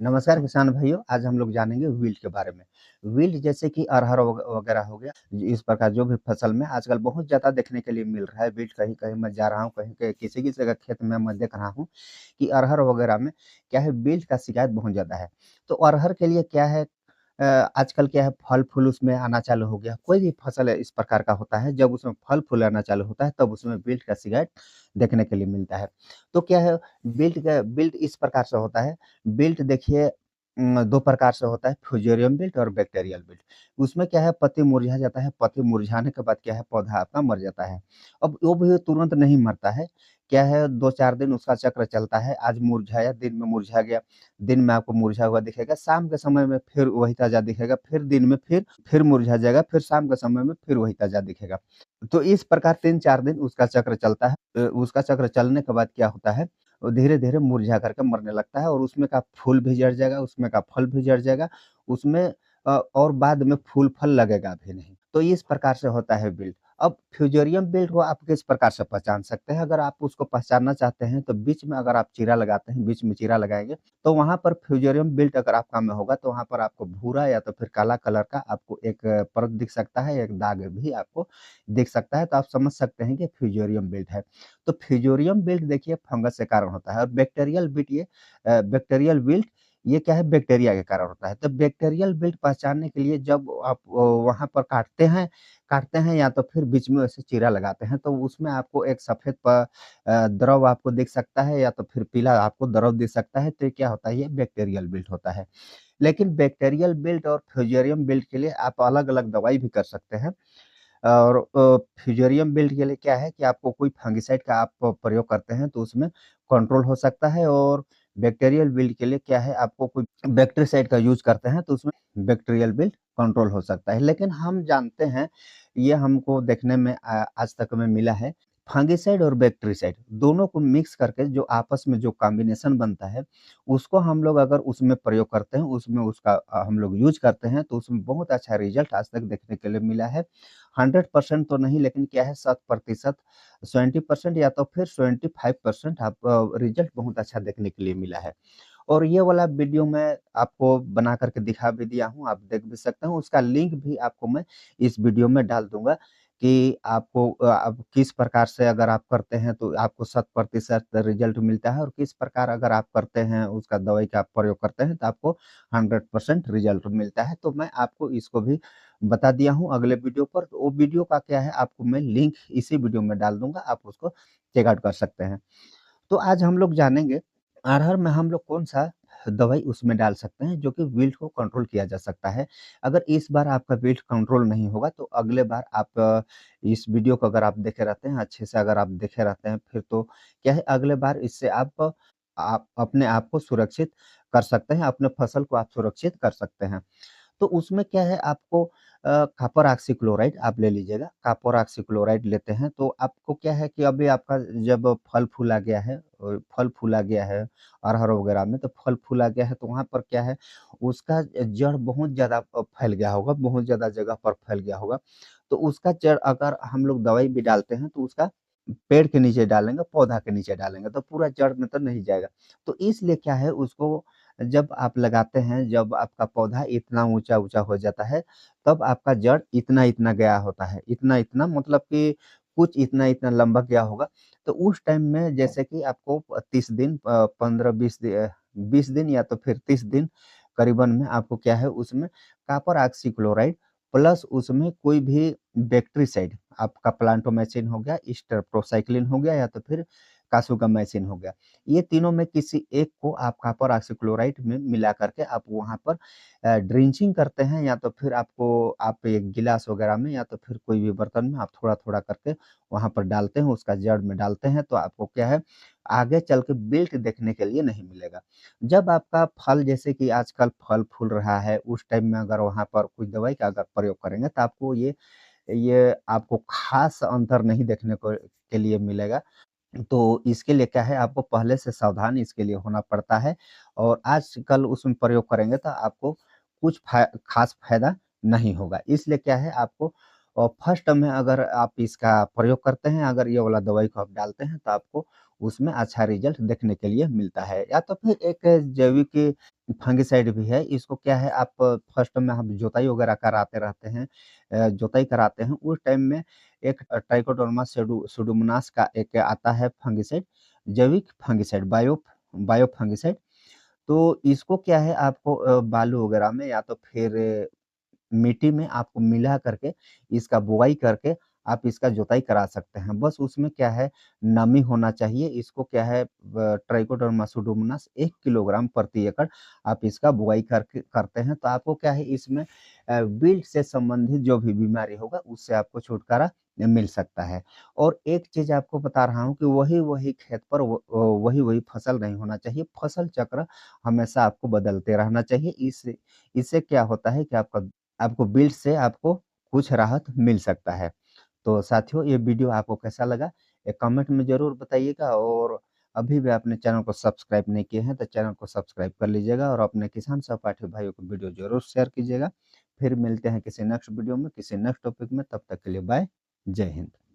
नमस्कार किसान भाइयों, आज हम लोग जानेंगे विल्ट के बारे में। विल्ट जैसे कि अरहर वगैरह हो गया, इस प्रकार जो भी फसल में आजकल बहुत ज़्यादा देखने के लिए मिल रहा है। विल्ट कहीं-कहीं मैं जा रहा हूँ, कहीं के किसी-किसी का खेत में मैं देख रहा हूँ कि अरहर वगैरह में क्या है, विल्ट का शिकायत बहुत ज़्यादा है। तो अरहर के लिए क्या है, आजकल क्या है, फल-फूल उसमें आना चालू हो गया। कोई भी फसल है इस प्रकार का होता है, जब उसमें फल-फूल आना चालू होता है, तब उसमें विल्ट का शिकायत देखने के लिए मिलता है। तो क्या है, विल्ट इस प्रकार से होता है। बिल्ट देखिए 2 प्रकार से होता है, फ्यूजेरियम बिल्ट और बैक्टीरियल बिल्ट। उसमें क्या है, पत्ती मुरझा जाता है, पत्ती मुरझाने के बाद क्या है, पौधा आपका मर जाता है। अब वो भी तुरंत नहीं मरता है, क्या है 2-4 दिन उसका चक्र चलता है, आज मुरझाया, दिन में मुरझा गया, दिन में आपको मुरझा हुआ दिखेगा, शाम के समय में फिर वही ताज़ा दिखेगा, फिर दिन में फिर मुरझा जाएगा, फिर शाम के समय में फिर वही ताज़ा दिखेगा। तो इस प्रकार 3-4 दिन उसका चक्र चलता है। उसका चक्र चलने के बाद क्या होता है, वो धीरे-धीरे मुरझा करके मरने लगता है और उसमें का फूल भी झड़ जाएगा, उसमें का फल भी झड़ जाएगा, उसमें और बाद में फूल-फल लगेगा भी नहीं। तो इस प्रकार से होता है विल्ट। अब फ्यूजेरियम विल्ट को आप किस प्रकार से पहचान सकते हैं? अगर आप उसको पहचानना चाहते हैं, तो बीच में अगर आप चीरा लगाते हैं, बीच में चीरा लगाएँगे, तो वहाँ पर फ्यूजेरियम विल्ट अगर आपका में होगा, तो वहाँ पर आपको भूरा या तो फिर काला कलर का आपको एक परत दिख सकता है, एक दाग भी आपको दिख सकता है, तो आप समझ सकते हैं कि फ्यूजेरियम विल्ट है। तो फ्यूजेरियम विल्ट देखिए फंगस के कारण होता है और बैक्टीरियल विल्ट ये क्या है, बैक्टीरिया के कारण होता है। तो बैक्टीरियल विल्ट पहचानने के लिए जब आप वहाँ पर काटते हैं या तो फिर बीच में ऐसे चीरा लगाते हैं, तो उसमें आपको एक सफ़ेद द्रव आपको दिख सकता है या तो फिर पीला आपको द्रव दिख सकता है, तो ये क्या होता है, ये बैक्टीरियल विल्ट होता है। लेकिन बैक्टीरियल विल्ट और फ्यूजेरियम विल्ट के लिए आप अलग-अलग दवाई भी कर सकते हैं। और फ्यूजेरियम बिल्ट के लिए क्या है कि आपको कोई फंगिसाइड का आप प्रयोग करते हैं तो उसमें कंट्रोल हो सकता है और बैक्टीरियल बिल्ट के लिए क्या है, आपको कोई बैक्टीरिसाइड का यूज़ करते हैं तो उसमें बैक्टीरियल बिल्ट कंट्रोल हो सकता है। लेकिन हम जानते हैं, ये हमको देखने में आज तक में मिला है, फंगिसाइड और बैक्टीरिसाइड दोनों को मिक्स करके जो आपस में जो कॉम्बिनेशन बनता है, उसको हम लोग अगर उसमें प्रयोग करते हैं, उसमें उसका हम लोग यूज़ करते हैं तो उसमें बहुत अच्छा रिज़ल्ट आज तक देखने के लिए मिला है। 100% तो नहीं, लेकिन क्या है, 100%, 20% या तो फिर 25% आप रिज़ल्ट बहुत अच्छा देखने के लिए मिला है। और ये वाला वीडियो मैं आपको बना करके दिखा भी दिया हूँ, आप देख भी सकते हैं। उसका लिंक भी आपको मैं इस वीडियो में डाल दूँगा कि आपको आप किस प्रकार से अगर आप करते हैं तो आपको 100% रिज़ल्ट मिलता है और किस प्रकार अगर आप करते हैं, उसका दवाई का प्रयोग करते हैं तो आपको 100% रिज़ल्ट मिलता है। तो मैं आपको इसको भी बता दिया हूँ अगले वीडियो पर। तो वो वीडियो का क्या है, आपको मैं लिंक इसी वीडियो में डाल दूँगा, आप उसको चेक आउट कर सकते हैं। तो आज हम लोग जानेंगे अरहर में हम लोग कौन-सा दवाई उसमें डाल सकते हैं जो कि विल्ट को कंट्रोल किया जा सकता है। अगर इस बार आपका विल्ट कंट्रोल नहीं होगा तो अगले बार आप इस वीडियो को अगर आप देखे रहते हैं, अच्छे से अगर आप देखे रहते हैं, फिर तो क्या है, अगले बार इससे आप अपने आप को सुरक्षित कर सकते हैं, अपने फसल को आप सुरक्षित कर सकते हैं। तो उसमें क्या है, आपको कॉपर ऑक्सीक्लोराइड आप ले लीजिएगा। कॉपर ऑक्सीक्लोराइड लेते हैं तो आपको क्या है कि अभी आपका जब फल-फूल आ गया है, फल-फूल आ गया है अरहर वगैरह में, तो फल-फूल आ गया है तो वहाँ पर क्या है, उसका जड़ बहुत ज़्यादा फैल गया होगा, बहुत ज़्यादा जगह पर फैल गया होगा। तो उसका जड़ अगर हम लोग दवाई भी डालते हैं तो उसका पेड़ के नीचे डालेंगे, पौधा के नीचे डालेंगे, तो पूरा जड़ में तो नहीं जाएगा। तो इसलिए क्या है, उसको जब आप लगाते हैं, जब आपका पौधा इतना ऊँचा-ऊँचा हो जाता है, तब आपका जड़ इतना-इतना गया होता है। इतना-इतना मतलब कि कुछ इतना-इतना लंबा गया होगा। तो उस टाइम में जैसे कि आपको 30 दिन 20 दिन या तो फिर 30 दिन करीबन में आपको क्या है, उसमें कॉपर ऑक्सीक्लोराइड प्लस उसमें कोई भी बैक्टीरिसाइड, आपका प्लांटोमेसिन हो गया, स्टेरोप्रोसाइक्लिन हो गया या तो फिर कासुगामाइसिन हो गया। ये तीनों में किसी एक को आप कॉपर ऑक्सीक्लोराइड में मिला करके आप वहाँ पर ड्रिंचिंग करते हैं या तो फिर आप एक गिलास वगैरह में या तो फिर कोई भी बर्तन में आप थोड़ा-थोड़ा करके वहाँ पर डालते हैं, उसका जड़ में डालते हैं, तो आपको क्या है, आगे चल के विल्ट देखने के लिए नहीं मिलेगा। जब आपका फल, जैसे कि आजकल फल फूल रहा है, उस टाइम में अगर वहाँ पर कुछ दवाई का अगर प्रयोग करेंगे तो आपको ये आपको ख़ास अंतर नहीं देखने को के लिए मिलेगा। तो इसके लिए क्या है, आपको पहले से सावधान इसके लिए होना पड़ता है और आजकल उसमें प्रयोग करेंगे तो आपको कुछ ख़ास फ़ायदा नहीं होगा। इसलिए क्या है, आपको फर्स्ट में अगर आप इसका प्रयोग करते हैं, अगर ये वाला दवाई को आप डालते हैं तो आपको उसमें अच्छा रिज़ल्ट देखने के लिए मिलता है। या तो फिर एक जैविक फंगिसाइड भी है, इसको क्या है आप फर्स्ट में हम जोताई वगैरह कराते रहते हैं जोताई कराते हैं, उस टाइम में एक ट्राइकोडर्मा सुडोमोनास का एक आता है फंगिसाइड, जैविक फंगिसाइड बायो फंगिसाइड। तो इसको क्या है आपको बालू वगैरह में या तो फिर मिट्टी में आपको मिला करके इसका बुआई करके आप इसका जोताई करा सकते हैं। बस उसमें क्या है नमी होना चाहिए। इसको क्या है ट्राइकोडर्मा सुडोमोनास 1 किलोग्राम प्रति एकड़ आप इसका बुआई करके करते हैं तो आपको क्या है इसमें विल्ट से संबंधित जो भी बीमारी होगा उससे आपको छुटकारा मिल सकता है। और एक चीज़ आपको बता रहा हूँ कि वही-वही खेत पर वही-वही फसल नहीं होना चाहिए। फसल चक्र हमेशा आपको बदलते रहना चाहिए। इससे इससे क्या होता है कि आपको बिल्ड से आपको कुछ राहत मिल सकता है। तो साथियों ये वीडियो आपको कैसा लगा? एक कमेंट में ज़रूर बताइएगा और अभी भी आपने चैनल को सब्सक्राइब नहीं किए हैं तो चैनल को सब्सक्राइब कर लीजिएगा और अपने किसान सहपाठी भाइयों को वीडियो ज़रूर शेयर कीजिएगा। फिर मिलते हैं किसी नेक्स्ट वीडियो में, किसी नेक्स्ट टॉपिक में, तब तक के लिए बाय। जय हिंद।